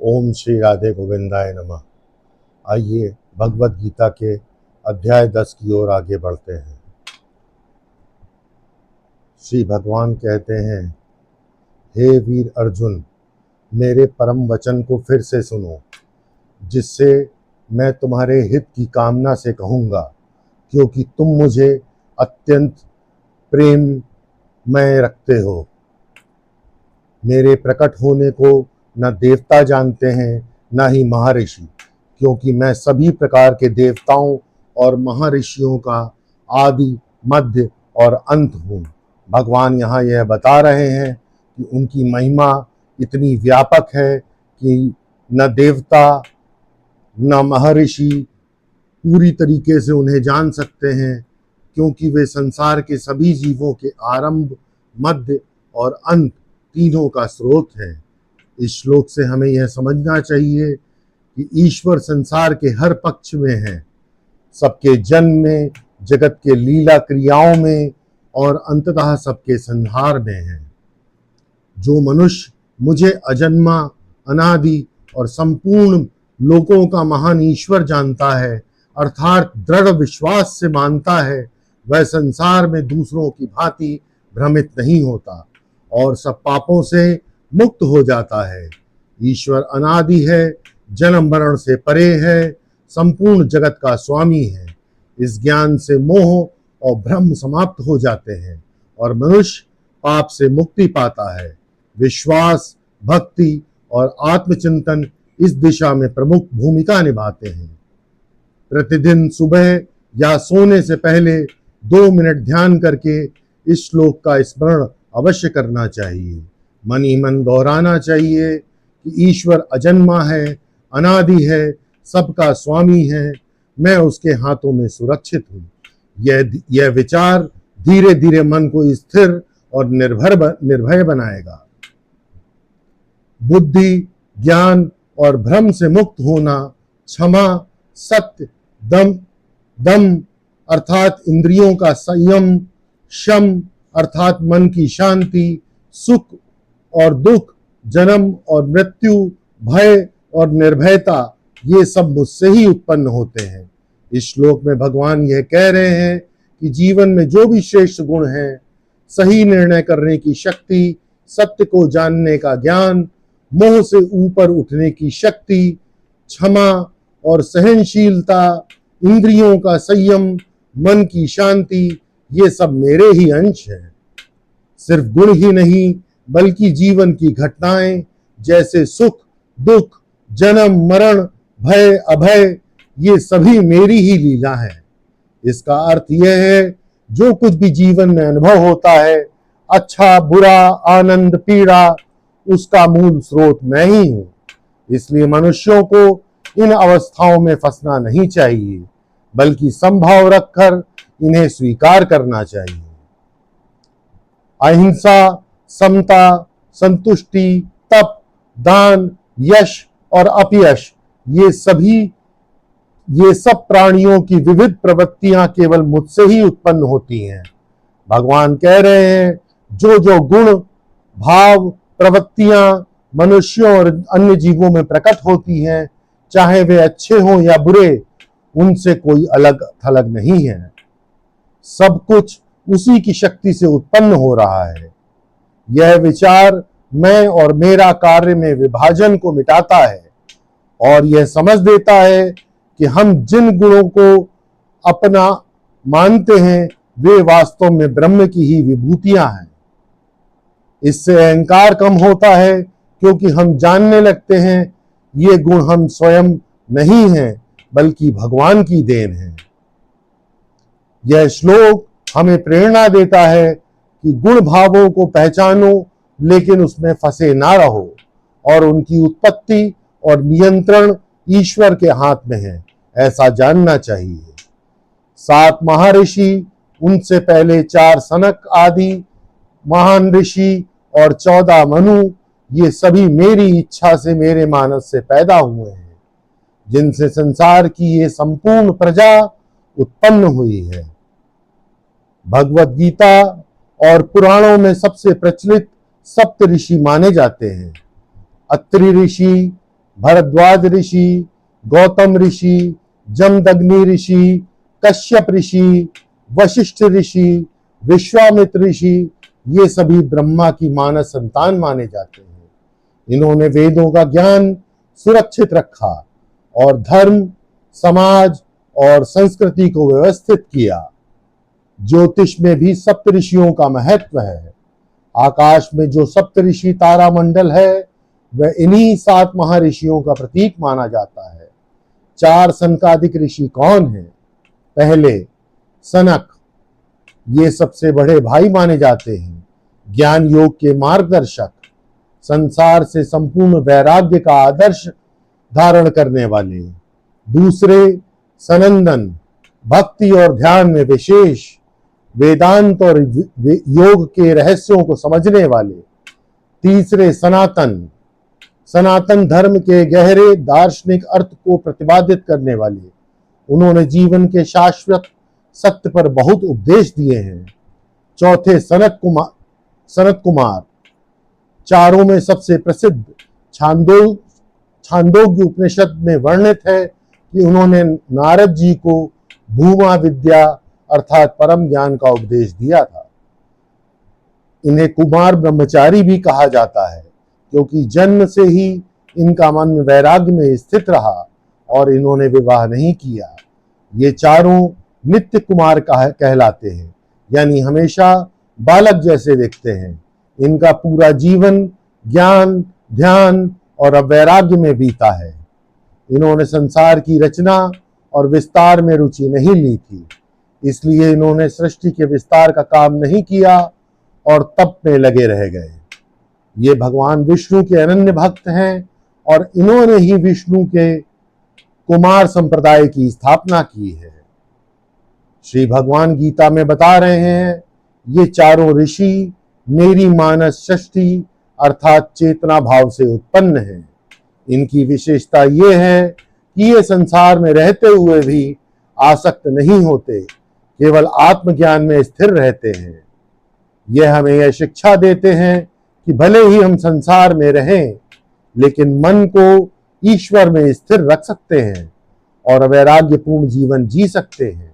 ओम श्री राधे गोविंदाय नमः। आइए भगवत गीता के अध्याय 10 की ओर आगे बढ़ते हैं। श्री भगवान कहते हैं, हे वीर अर्जुन, मेरे परम वचन को फिर से सुनो, जिससे मैं तुम्हारे हित की कामना से कहूँगा, क्योंकि तुम मुझे अत्यंत प्रेम में रखते हो। मेरे प्रकट होने को न देवता जानते हैं, न ही महर्षि, क्योंकि मैं सभी प्रकार के देवताओं और महर्षियों का आदि, मध्य और अंत हूँ। भगवान यहाँ यह बता रहे हैं कि उनकी महिमा इतनी व्यापक है कि न देवता न महर्षि पूरी तरीके से उन्हें जान सकते हैं, क्योंकि वे संसार के सभी जीवों के आरंभ, मध्य और अंत तीनों का स्रोत है। इस श्लोक से हमें यह समझना चाहिए कि ईश्वर संसार के हर पक्ष में है, सबके जन्म में, जगत के लीला क्रियाओं में और अंततः सबके संहार में है। जो मनुष्य मुझे अजन्मा, अनादि और संपूर्ण लोकों का महान ईश्वर जानता है, अर्थात दृढ़ विश्वास से मानता है, वह संसार में दूसरों की भांति भ्रमित नहीं होता और सब पापों से मुक्त हो जाता है। ईश्वर अनादि है, जन्म मरण से परे है, संपूर्ण जगत का स्वामी है। इस ज्ञान से मोह और भ्रम समाप्त हो जाते हैं और मनुष्य पाप से मुक्ति पाता है। विश्वास, भक्ति और आत्मचिंतन इस दिशा में प्रमुख भूमिका निभाते हैं। प्रतिदिन सुबह या सोने से पहले 2 मिनट ध्यान करके इस श्लोक का स्मरण अवश्य करना चाहिए। मन ही मन दोहराना चाहिए कि ईश्वर अजन्मा है, अनादि है, सबका स्वामी है, मैं उसके हाथों में सुरक्षित हूँ। यह विचार धीरे धीरे मन को स्थिर और निर्भय बनाएगा। बुद्धि, ज्ञान और भ्रम से मुक्त होना, क्षमा, सत्य, दम अर्थात इंद्रियों का संयम, शम अर्थात मन की शांति, सुख और दुख, जन्म और मृत्यु, भय और निर्भयता, ये सब मुझसे ही उत्पन्न होते हैं। इस श्लोक में भगवान यह कह रहे हैं कि जीवन में जो भी श्रेष्ठ गुण हैं, सही निर्णय करने की शक्ति, सत्य को जानने का ज्ञान, मोह से ऊपर उठने की शक्ति, क्षमा और सहनशीलता, इंद्रियों का संयम, मन की शांति, ये सब मेरे ही अंश हैं। सिर्फ गुण ही नहीं, बल्कि जीवन की घटनाएं जैसे सुख, दुख, जन्म, मरण, भय, अभय, ये सभी मेरी ही लीला है। इसका अर्थ यह है, जो कुछ भी जीवन में अनुभव होता है, अच्छा, बुरा, आनंद, पीड़ा, उसका मूल स्रोत मैं ही हूं। इसलिए मनुष्यों को इन अवस्थाओं में फंसना नहीं चाहिए, बल्कि संभाव रखकर इन्हें स्वीकार करना चाहिए। अहिंसा, समता, संतुष्टि, तप, दान, यश और अपयश, ये सब प्राणियों की विविध प्रवृत्तियां केवल मुझसे ही उत्पन्न होती हैं। भगवान कह रहे हैं, जो गुण, भाव, प्रवृत्तियां मनुष्यों और अन्य जीवों में प्रकट होती हैं, चाहे वे अच्छे हों या बुरे, उनसे कोई अलग थलग नहीं है। सब कुछ उसी की शक्ति से उत्पन्न हो रहा है। यह विचार मैं और मेरा कार्य में विभाजन को मिटाता है और यह समझ देता है कि हम जिन गुणों को अपना मानते हैं, वे वास्तव में ब्रह्म की ही विभूतियां हैं। इससे अहंकार कम होता है, क्योंकि हम जानने लगते हैं ये गुण हम स्वयं नहीं हैं, बल्कि भगवान की देन है। यह श्लोक हमें प्रेरणा देता है कि गुण भावों को पहचानो, लेकिन उसमें फंसे ना रहो, और उनकी उत्पत्ति और नियंत्रण ईश्वर के हाथ में है, ऐसा जानना चाहिए। 7 महर्षि, उनसे पहले 4 सनक आदि महान ऋषि और 14 मनु, ये सभी मेरी इच्छा से, मेरे मानस से पैदा हुए हैं, जिनसे संसार की ये संपूर्ण प्रजा उत्पन्न हुई है। भगवत गीता और पुराणों में सबसे प्रचलित सप्त ऋषि माने जाते हैं। अत्रि ऋषि, भरद्वाज ऋषि, गौतम ऋषि, जमदग्नि ऋषि, कश्यप ऋषि, वशिष्ठ ऋषि, विश्वामित्र ऋषि, ये सभी ब्रह्मा की मानस संतान माने जाते हैं। इन्होंने वेदों का ज्ञान सुरक्षित रखा और धर्म, समाज और संस्कृति को व्यवस्थित किया। ज्योतिष में भी सप्तऋषियों का महत्व है। आकाश में जो सप्तऋषि तारामंडल है वह इन्हीं 7 महर्षियों का प्रतीक माना जाता है। 4 सनकादिक ऋषि कौन हैं? पहले सनक, ये सबसे बड़े भाई माने जाते हैं, ज्ञान योग के मार्गदर्शक, संसार से संपूर्ण वैराग्य का आदर्श धारण करने वाले। दूसरे सनंदन, भक्ति और ध्यान में विशेष, वेदांत और योग के रहस्यों को समझने वाले। तीसरे सनातन, सनातन धर्म के गहरे दार्शनिक अर्थ को प्रतिपादित करने वाले। उन्होंने जीवन के शाश्वत सत्य पर बहुत उपदेश दिए हैं। चौथे सनत कुमार, चारों में सबसे प्रसिद्ध। छांदोग्य उपनिषद में वर्णित है कि उन्होंने नारद जी को भूमा विद्या अर्थात परम ज्ञान का उपदेश दिया था। इन्हें कुमार ब्रह्मचारी भी कहा जाता है क्योंकि जन्म से ही इनका मन वैराग्य में स्थित रहा और इन्होंने विवाह नहीं किया। ये चारों नित्य कुमार कहलाते हैं, यानी हमेशा बालक जैसे दिखते हैं। इनका पूरा जीवन ज्ञान, ध्यान और वैराग्य में बीता है। इन्होंने संसार की रचना और विस्तार में रुचि नहीं ली थी, इसलिए इन्होंने सृष्टि के विस्तार का काम नहीं किया और तप में लगे रह गए। ये भगवान विष्णु के अनन्य भक्त हैं और इन्होंने ही विष्णु के कुमार संप्रदाय की स्थापना की है। श्री भगवान गीता में बता रहे हैं, ये चारों ऋषि मेरी मानस षष्ठी अर्थात चेतना भाव से उत्पन्न हैं। इनकी विशेषता ये है कि ये संसार में रहते हुए भी आसक्त नहीं होते, केवल आत्मज्ञान में स्थिर रहते हैं। यह हमें यह शिक्षा देते हैं कि भले ही हम संसार में रहें, लेकिन मन को ईश्वर में स्थिर रख सकते हैं और वैराग्यपूर्ण जीवन जी सकते हैं।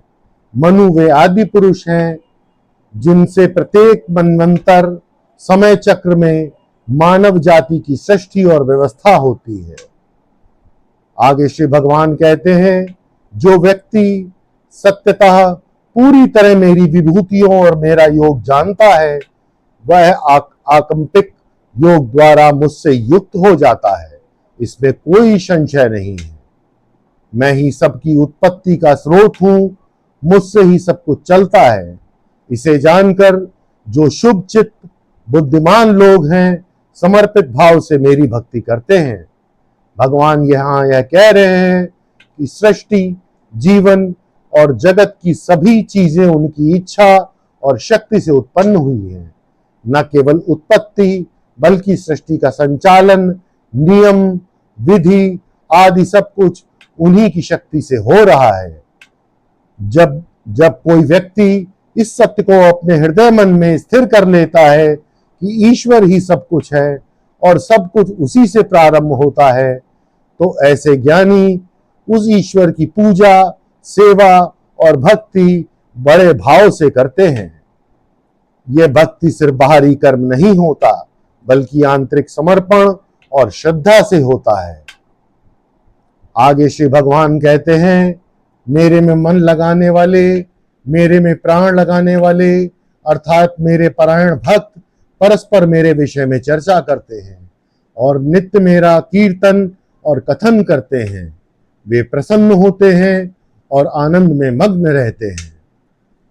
मनु वे आदि पुरुष हैं जिनसे प्रत्येक मनवंतर समय चक्र में मानव जाति की सृष्टि और व्यवस्था होती है। आगे श्री भगवान कहते हैं, जो व्यक्ति सत्यतः पूरी तरह मेरी विभूतियों और मेरा योग जानता है, वह आकंपिक योग द्वारा मुझसे युक्त हो जाता है। इसमें कोई संशय नहीं है। मैं ही सबकी उत्पत्ति का स्रोत हूं, मुझसे ही सब कुछ चलता है। इसे जानकर जो शुभ चित्त बुद्धिमान लोग हैं, समर्पित भाव से मेरी भक्ति करते हैं। भगवान यहाँ यह कह रहे हैं कि सृष्टि, जीवन और जगत की सभी चीजें उनकी इच्छा और शक्ति से उत्पन्न हुई हैं। न केवल उत्पत्ति बल्कि सृष्टि का संचालन, नियम, विधि आदि सब कुछ उन्हीं की शक्ति से हो रहा है। जब कोई व्यक्ति इस सत्य को अपने हृदय मन में स्थिर कर लेता है कि ईश्वर ही सब कुछ है और सब कुछ उसी से प्रारंभ होता है, तो ऐसे ज्ञानी उस ईश्वर की पूजा, सेवा और भक्ति बड़े भाव से करते हैं। यह भक्ति सिर्फ बाहरी कर्म नहीं होता, बल्कि आंतरिक समर्पण और श्रद्धा से होता है। आगे श्री भगवान कहते हैं, मेरे में मन लगाने वाले, मेरे में प्राण लगाने वाले अर्थात मेरे परायण भक्त परस्पर मेरे विषय में चर्चा करते हैं और नित्य मेरा कीर्तन और कथन करते हैं। वे प्रसन्न होते हैं और आनंद में मग्न रहते हैं।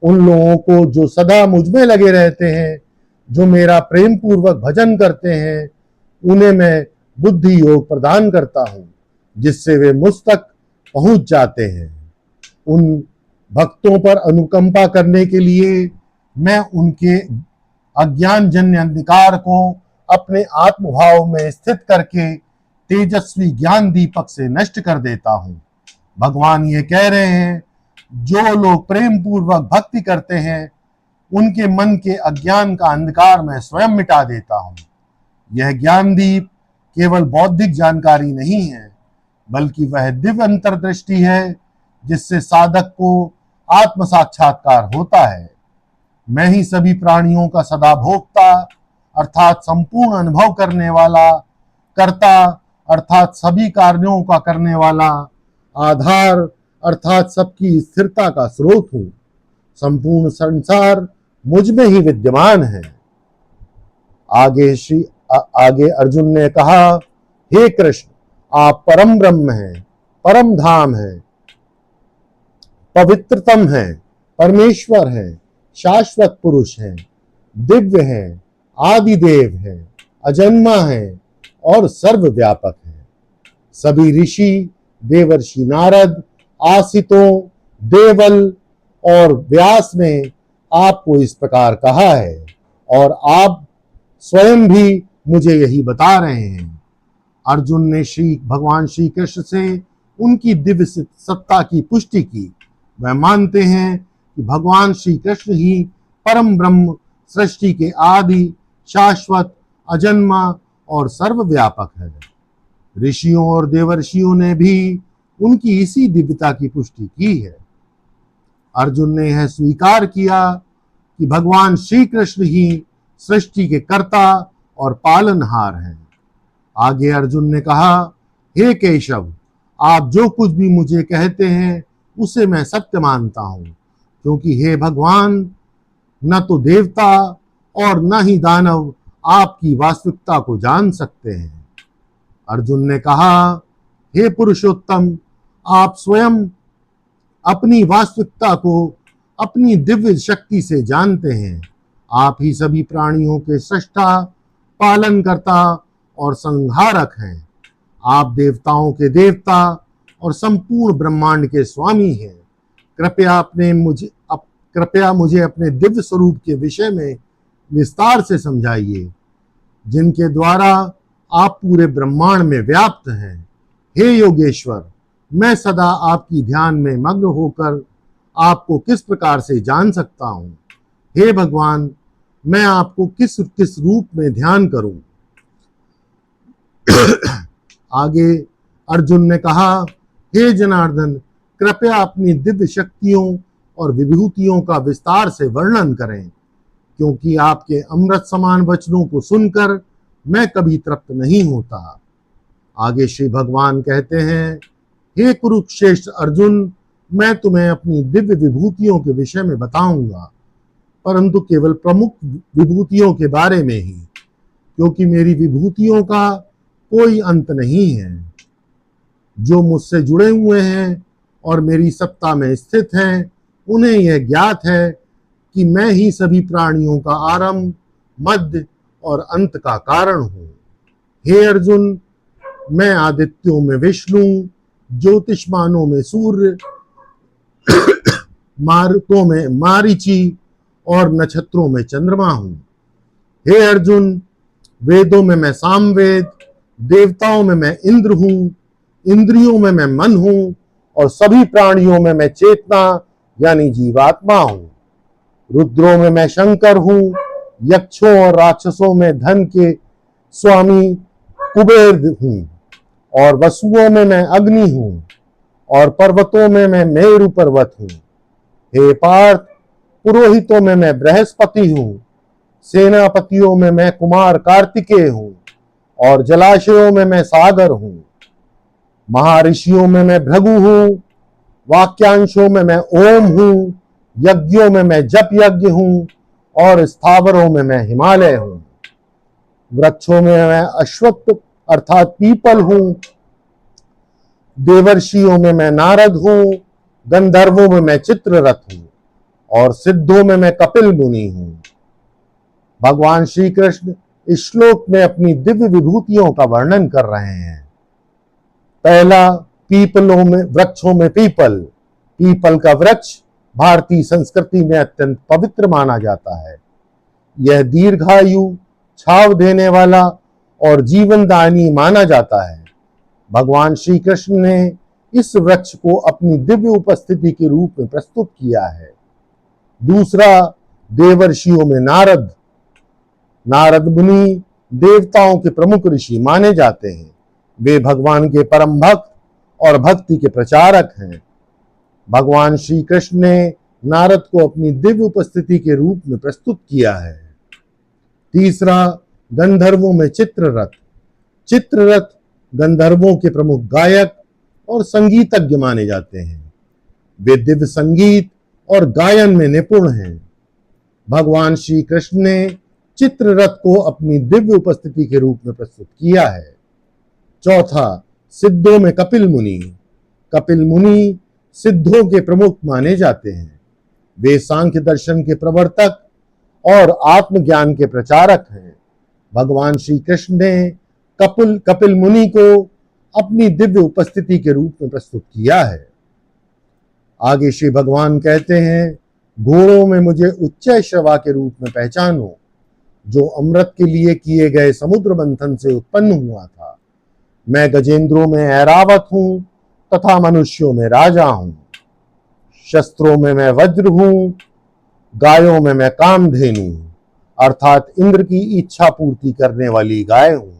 उन लोगों को जो सदा मुझ में लगे रहते हैं, जो मेरा प्रेम पूर्वक भजन करते हैं, उन्हें मैं बुद्धि योग प्रदान करता हूँ, जिससे वे मुझ तक पहुंच जाते हैं। उन भक्तों पर अनुकंपा करने के लिए मैं उनके अज्ञानजन्य अंधकार को अपने आत्मभाव में स्थित करके तेजस्वी ज्ञान दीपक से नष्ट कर देता हूँ। भगवान ये कह रहे हैं, जो लोग प्रेम पूर्वक भक्ति करते हैं, उनके मन के अज्ञान का अंधकार मैं स्वयं मिटा देता हूँ। यह ज्ञान दीप केवल बौद्धिक जानकारी नहीं है, बल्कि वह दिव्य अंतर्दृष्टि है जिससे साधक को आत्म साक्षात्कार होता है। मैं ही सभी प्राणियों का सदा भोक्ता अर्थात संपूर्ण अनुभव करने वाला, कर्ता अर्थात सभी कार्यों का करने वाला, आधार अर्थात सबकी स्थिरता का स्रोत हूं। संपूर्ण संसार मुझ में ही विद्यमान है। आगे अर्जुन ने कहा, हे कृष्ण, आप परम ब्रह्म हैं, परम धाम हैं, पवित्रतम हैं, परमेश्वर हैं, शाश्वत पुरुष हैं, दिव्य हैं, आदिदेव हैं, अजन्मा हैं और सर्वव्यापक हैं। सभी ऋषि, देवर्षि नारद, आसितों, देवल और व्यास ने आपको इस प्रकार कहा है और आप स्वयं भी मुझे यही बता रहे हैं। अर्जुन ने भगवान श्री कृष्ण से उनकी दिव्य सत्ता की पुष्टि की। वह मानते हैं कि भगवान श्री कृष्ण ही परम ब्रह्म, सृष्टि के आदि, शाश्वत, अजन्मा और सर्वव्यापक है। ऋषियों और देवर्षियों ने भी उनकी इसी दिव्यता की पुष्टि की है। अर्जुन ने यह स्वीकार किया कि भगवान श्री कृष्ण ही सृष्टि के कर्ता और पालनहार हैं। आगे अर्जुन ने कहा, हे केशव, आप जो कुछ भी मुझे कहते हैं उसे मैं सत्य मानता हूं, क्योंकि हे भगवान, न तो देवता और न ही दानव आपकी वास्तविकता को जान सकते हैं। अर्जुन ने कहा, हे पुरुषोत्तम, आप स्वयं अपनी वास्तविकता को अपनी दिव्य शक्ति से जानते हैं। आप ही सभी प्राणियों के सृष्टा, पालनकर्ता और संहारक हैं। आप देवताओं के देवता और संपूर्ण ब्रह्मांड के स्वामी हैं। कृपया मुझे अपने दिव्य स्वरूप के विषय में विस्तार से समझाइए, जिनके द्वारा आप पूरे ब्रह्मांड में व्याप्त हैं। हे योगेश्वर, मैं सदा आपकी ध्यान में मग्न होकर आपको किस प्रकार से जान सकता हूँ? हे भगवान, मैं आपको किस किस रूप में ध्यान करूं? आगे अर्जुन ने कहा, हे जनार्दन, कृपया अपनी दिव्य शक्तियों और विभूतियों का विस्तार से वर्णन करें, क्योंकि आपके अमृत समान वचनों को सुनकर मैं कभी तृप्त नहीं होता। आगे श्री भगवान कहते हैं, हे कुरुश्रेष्ठ अर्जुन, मैं तुम्हें अपनी दिव्य विभूतियों के विषय में बताऊंगा, परंतु केवल प्रमुख विभूतियों के बारे में ही, क्योंकि मेरी विभूतियों का कोई अंत नहीं है। जो मुझसे जुड़े हुए हैं और मेरी सत्ता में स्थित हैं, उन्हें यह ज्ञात है कि मैं ही सभी प्राणियों का आरंभ, मध्य और अंत का कारण हूँ। हे अर्जुन, मैं आदित्यों में विष्णु, ज्योतिष्मानों में सूर्य, मारुतों में मारीची और नक्षत्रों में चंद्रमा हूँ। हे अर्जुन, वेदों में मैं सामवेद, देवताओं में मैं इंद्र हूँ, इंद्रियों में मैं मन हूँ और सभी प्राणियों में मैं चेतना यानी जीवात्मा हूँ। रुद्रों में मैं शंकर हूँ, यक्षों और राक्षसों में धन के स्वामी कुबेर हूँ और वसुओं में मैं अग्नि हूँ और पर्वतों में मैं मेरु पर्वत हूँ। हे पार्थ, पुरोहितों में मैं बृहस्पति हूँ, सेनापतियों में मैं कुमार कार्तिकेय हूँ और जलाशयों में मैं सागर हूँ। महर्षियों में मैं भृगु हूँ, वाक्यांशों में मैं ओम हूँ, यज्ञों में मैं जप यज्ञ हूँ और स्थावरों में मैं हिमालय हूँ। वृक्षों में मैं अश्वत्थ अर्थात पीपल हूँ, देवर्षियों में मैं नारद हूँ, गंधर्वों में मैं चित्ररथ हूँ और सिद्धों में मैं कपिल मुनि हूँ। भगवान श्री कृष्ण इस श्लोक में अपनी दिव्य विभूतियों का वर्णन कर रहे हैं। पहला, पीपलों में, वृक्षों में पीपल। पीपल का वृक्ष भारतीय संस्कृति में अत्यंत पवित्र माना जाता है। यह दीर्घायु, छाव देने वाला और जीवनदायी माना जाता है। भगवान श्री कृष्ण ने इस वृक्ष को अपनी दिव्य उपस्थिति के रूप में प्रस्तुत किया है। दूसरा, देवर्षियों में नारद। नारद मुनि देवताओं के प्रमुख ऋषि माने जाते हैं। वे भगवान के परम भक्त और भक्ति के प्रचारक हैं। भगवान श्री कृष्ण ने नारद को अपनी दिव्य उपस्थिति के रूप में प्रस्तुत किया है। तीसरा, गंधर्वों में चित्ररथ। चित्ररथ गंधर्वों के प्रमुख गायक और संगीतज्ञ माने जाते हैं। वे दिव्य संगीत और गायन में निपुण हैं। भगवान श्री कृष्ण ने चित्ररथ को अपनी दिव्य उपस्थिति के रूप में प्रस्तुत किया है। चौथा, सिद्धों में कपिल मुनि। कपिल मुनि सिद्धों के प्रमुख माने जाते हैं। वे सांख्य दर्शन के प्रवर्तक और आत्मज्ञान के प्रचारक हैं। भगवान श्री कृष्ण ने कपिल मुनि को अपनी दिव्य उपस्थिति के रूप में प्रस्तुत किया है। आगे श्री भगवान कहते हैं, घोड़ों में मुझे उच्चय श्रवा के रूप में पहचानो, जो अमृत के लिए किए गए समुद्र मंथन से उत्पन्न हुआ था। मैं गजेंद्रों में ऐरावत हूं तथा मनुष्यों में राजा हूं। शस्त्रों में मैं वज्र हूं, गायों में मैं कामधेनु अर्थात इंद्र की इच्छा पूर्ति करने वाली गाय हूं।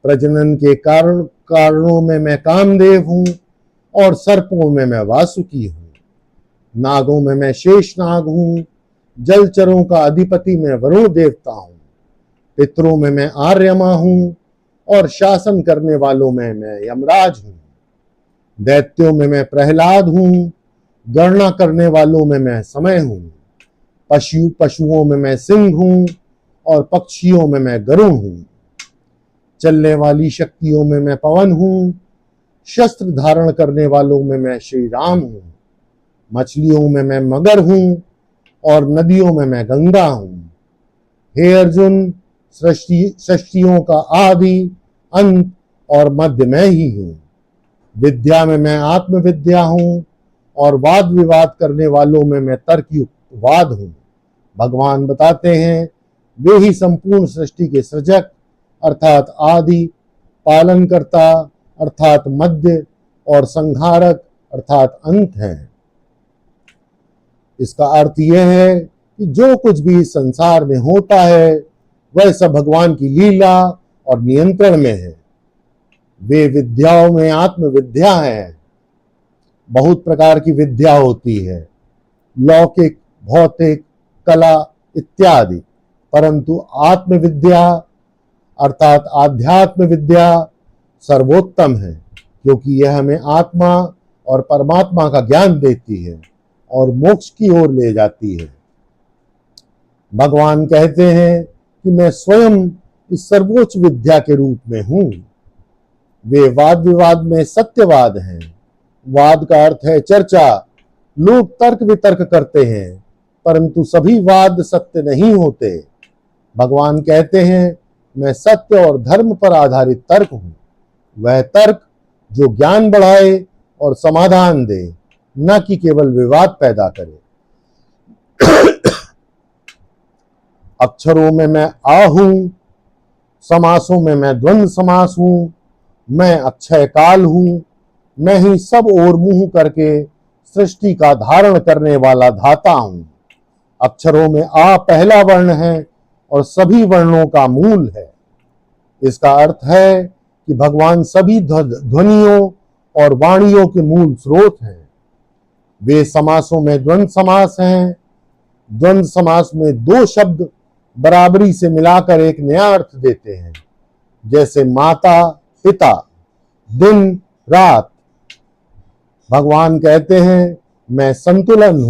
प्रजनन के कारणों में मैं कामदेव हूं और सर्पों में मैं वासुकी हूं। नागों में मैं शेषनाग हूं, जलचरों का अधिपति मैं वरुण देवता हूं। पितरों में मैं आर्यमा हूं और शासन करने वालों में मैं यमराज हूं। दैत्यों में मैं प्रहलाद हूं, गणना करने वालों में मैं समय हूं। पशुओं में मैं सिंह हूं और पक्षियों में मैं गरुड़ हूं। चलने वाली शक्तियों में मैं पवन हूं, शस्त्र धारण करने वालों में मैं श्री राम हूं। मछलियों में मैं मगर हूं और नदियों में मैं गंगा हूं। हे अर्जुन, सृष्टियों का आदि, अंत और मध्य मैं ही हूं। विद्या में मैं आत्मविद्या हूं और वाद विवाद करने वालों में मैं तर्कयुक्त वाद हूं। भगवान बताते हैं, वे ही संपूर्ण सृष्टि के सृजक अर्थात आदि, पालनकर्ता अर्थात मध्य और संहारक अर्थात अंत हैं। इसका अर्थ यह है कि जो कुछ भी इस संसार में होता है वह सब भगवान की लीला और नियंत्रण में है। वे विद्याओं में आत्मविद्या है। बहुत प्रकार की विद्या होती है, लौकिक, भौतिक, कला इत्यादि, परंतु आत्मविद्या अर्थात आध्यात्म विद्या सर्वोत्तम है, क्योंकि यह हमें आत्मा और परमात्मा का ज्ञान देती है और मोक्ष की ओर ले जाती है। भगवान कहते हैं कि मैं स्वयं इस सर्वोच्च विद्या के रूप में हूं। वे वाद विवाद में सत्यवाद हैं। वाद का अर्थ है चर्चा। लोग तर्क वितर्क करते हैं, परंतु सभी वाद सत्य नहीं होते। भगवान कहते हैं, मैं सत्य और धर्म पर आधारित तर्क हूं। वह तर्क जो ज्ञान बढ़ाए और समाधान दे, न कि केवल विवाद पैदा करे। अक्षरों में मैं आ हूं, समासों में मैं द्वंद्व समास हूं। मैं अक्षय काल हूं। मैं ही सब ओर मुंह करके सृष्टि का धारण करने वाला धाता हूं। अक्षरों में आ पहला वर्ण है और सभी वर्णों का मूल है। इसका अर्थ है कि भगवान सभी ध्वनियों और वाणियों के मूल स्रोत हैं। वे समासों में द्वंद्व समास हैं। द्वंद्व समास में दो शब्द बराबरी से मिलाकर एक नया अर्थ देते हैं, जैसे माता पिता, दिन रात। भगवान कहते हैं, मैं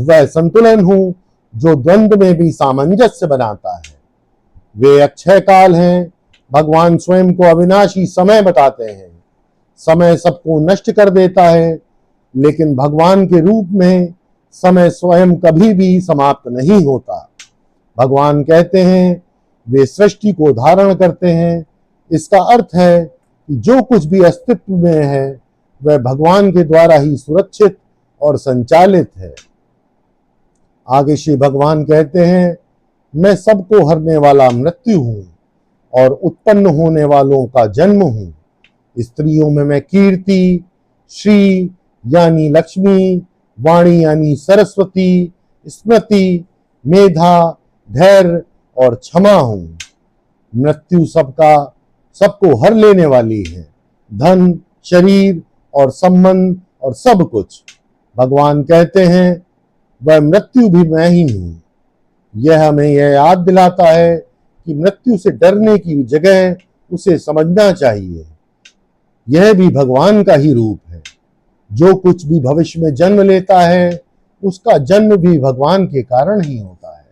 वह संतुलन हूं जो द्वंद्व में भी सामंजस्य बनाता है। वे अक्षय काल हैं। भगवान स्वयं को अविनाशी समय बताते हैं। समय सबको नष्ट कर देता है, लेकिन भगवान के रूप में समय स्वयं कभी भी समाप्त नहीं होता। भगवान कहते हैं, वे सृष्टि को धारण करते हैं। इसका अर्थ है कि जो कुछ भी अस्तित्व में है वह भगवान के द्वारा ही सुरक्षित और संचालित है। आगे श्री भगवान कहते हैं, मैं सबको हरने वाला मृत्यु हूं और उत्पन्न होने वालों का जन्म हूं। स्त्रियों में मैं कीर्ति, श्री यानी लक्ष्मी, वाणी यानी सरस्वती, स्मृति, मेधा, धैर्य और क्षमा हूं। मृत्यु सबको हर लेने वाली है, धन, शरीर और संबंध और सब कुछ। भगवान कहते हैं वह मृत्यु भी मैं ही हूं। यह हमें यह याद दिलाता है कि मृत्यु से डरने की जगह उसे समझना चाहिए। यह भी भगवान का ही रूप है। जो कुछ भी भविष्य में जन्म लेता है उसका जन्म भी भगवान के कारण ही होता है।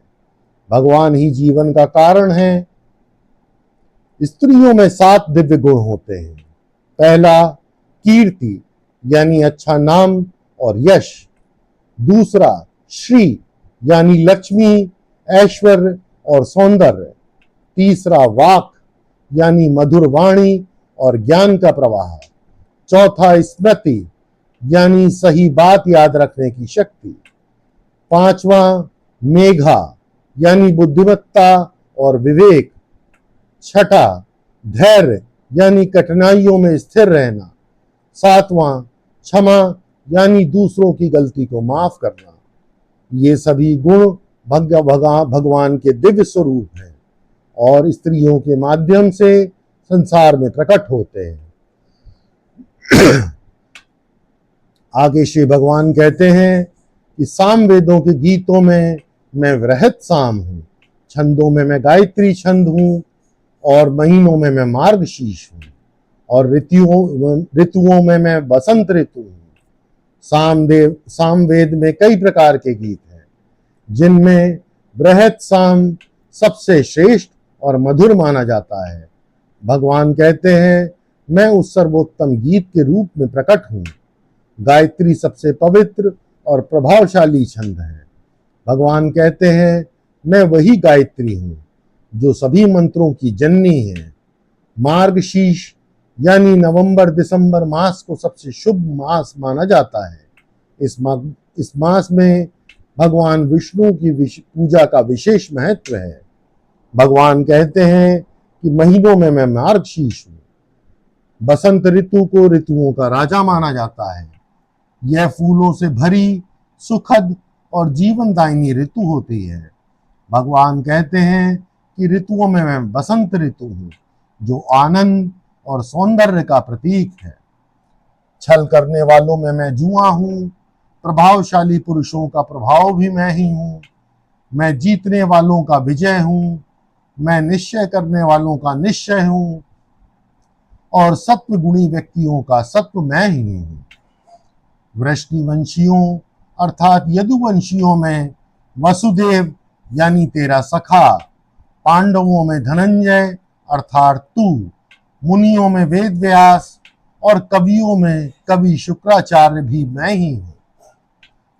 भगवान ही जीवन का कारण है। स्त्रियों में 7 दिव्य गुण होते हैं। पहला कीर्ति यानी अच्छा नाम और यश। दूसरा श्री यानी लक्ष्मी, ऐश्वर्य और सौंदर्य। तीसरा वाक यानी मधुर वाणी और ज्ञान का प्रवाह। चौथा स्मृति यानी सही बात याद रखने की शक्ति। पांचवा मेघा यानी बुद्धिमत्ता और विवेक। छठा धैर्य यानी कठिनाइयों में स्थिर रहना। सातवां क्षमा यानी दूसरों की गलती को माफ करना। ये सभी गुण भगवान के दिव्य स्वरूप हैं और स्त्रियों के माध्यम से संसार में प्रकट होते हैं। आगे श्री भगवान कहते हैं कि साम वेदों के गीतों में मैं वृहत साम हूँ, छंदों में मैं गायत्री छंद हूँ और महीनों में मैं मार्गशीर्ष हूँ और ऋतुओं में मैं बसंत ऋतु हूँ। सामवेद में कई प्रकार के गीत हैं जिनमें बृहत साम सबसे श्रेष्ठ और मधुर माना जाता है। भगवान कहते हैं मैं उस सर्वोत्तम गीत के रूप में प्रकट हूँ। गायत्री सबसे पवित्र और प्रभावशाली छंद है। भगवान कहते हैं मैं वही गायत्री हूँ जो सभी मंत्रों की जननी है। मार्गशीर्ष यानी नवंबर दिसंबर मास को सबसे शुभ मास माना जाता है। इस मास में भगवान विष्णु की पूजा का विशेष महत्व है। भगवान कहते हैं कि महीनों में मैं मार्गशीर्ष हूँ। बसंत ऋतु को ऋतुओं का राजा माना जाता है। यह फूलों से भरी, सुखद और जीवनदायिनी ऋतु होती है। भगवान कहते हैं कि ऋतुओं में मैं बसंत ऋतु हूँ जो आनंद और सौंदर्य का प्रतीक है। छल करने वालों में मैं जुआ हूँ, प्रभावशाली पुरुषों का प्रभाव भी मैं ही हूँ। मैं जीतने वालों का विजय हूँ, मैं निश्चय करने वालों का निश्चय हूँ और सत्व गुणी व्यक्तियों का सत्व मैं ही हूँ। वृष्णिवंशियों अर्थात यदुवंशियों में वसुदेव यानी तेरा सखा, पांडवों में धनंजय अर्थात तू, मुनियों में वेद व्यास और कवियों में कवि शुक्राचार्य भी मैं ही हूँ।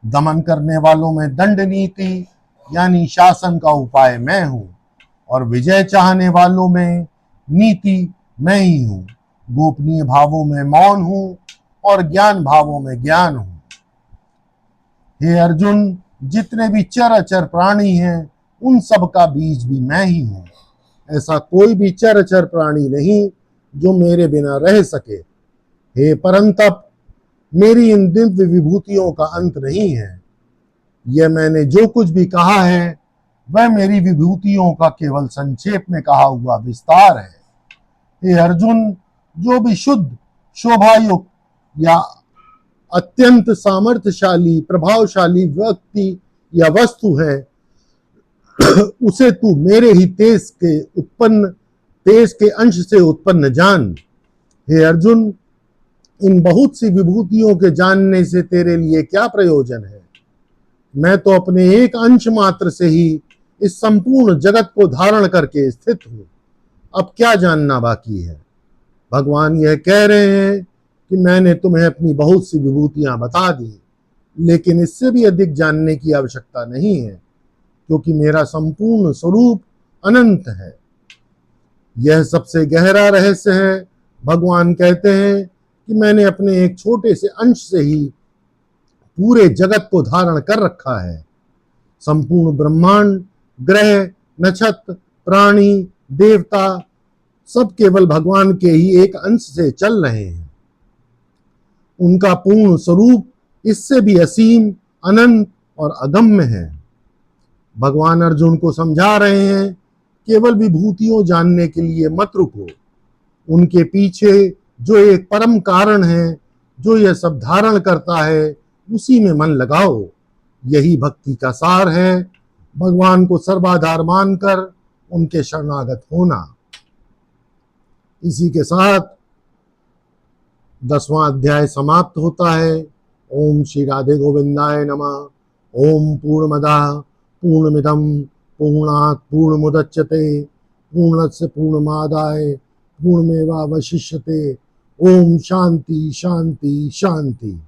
दमन करने वालों में दंड नीति यानी शासन का उपाय मैं हूँ और विजय चाहने वालों में नीति मैं ही हूँ। गोपनीय भावों में मौन हूँ और ज्ञान भावों में ज्ञान हूँ। हे अर्जुन, जितने भी चर अचर प्राणी हैं उन सब का बीज भी मैं ही हूँ। ऐसा कोई भी चर अचर प्राणी नहीं जो मेरे बिना रह सके। हे परंतप, मेरी इन दिव्य विभूतियों का अंत नहीं है। यह मैंने जो कुछ भी कहा है वह मेरी विभूतियों का केवल संक्षेप में कहा हुआ विस्तार है। हे अर्जुन, जो भी शुद्ध, शोभायुक्त या अत्यंत सामर्थ्यशाली, प्रभावशाली व्यक्ति या वस्तु है उसे तू मेरे ही तेज के अंश से उत्पन्न जान। हे अर्जुन, इन बहुत सी विभूतियों के जानने से तेरे लिए क्या प्रयोजन है? मैं तो अपने एक अंश मात्र से ही इस संपूर्ण जगत को धारण करके स्थित हूँ। अब क्या जानना बाकी है? भगवान यह कह रहे हैं कि मैंने तुम्हें अपनी बहुत सी विभूतियां बता दी, लेकिन इससे भी अधिक जानने की आवश्यकता नहीं है क्योंकि मेरा संपूर्ण स्वरूप अनंत है। यह सबसे गहरा रहस्य है। भगवान कहते हैं कि मैंने अपने एक छोटे से अंश से ही पूरे जगत को धारण कर रखा है। संपूर्ण ब्रह्मांड, ग्रह, नक्षत्र, प्राणी, देवता सब केवल भगवान के ही एक अंश से चल रहे हैं। उनका पूर्ण स्वरूप इससे भी असीम, अनंत और अगम्य है। भगवान अर्जुन को समझा रहे हैं केवल विभूतियों जानने के लिए मत रुको, उनके पीछे जो एक परम कारण है, जो यह सब धारण करता है, उसी में मन लगाओ। यही भक्ति का सार है, भगवान को सर्वाधार मानकर उनके शरणागत होना। इसी के साथ 10वां अध्याय समाप्त होता है। ओम श्री राधे गोविंदाय नमः। ओम पूर्णमदः पूर्णमिदं पूर्णात् पूर्णमुदच्यते पूर्णस्य पूर्णमादाय पूर्णमेवावशिष्यते। ओम शांति शांति शांति।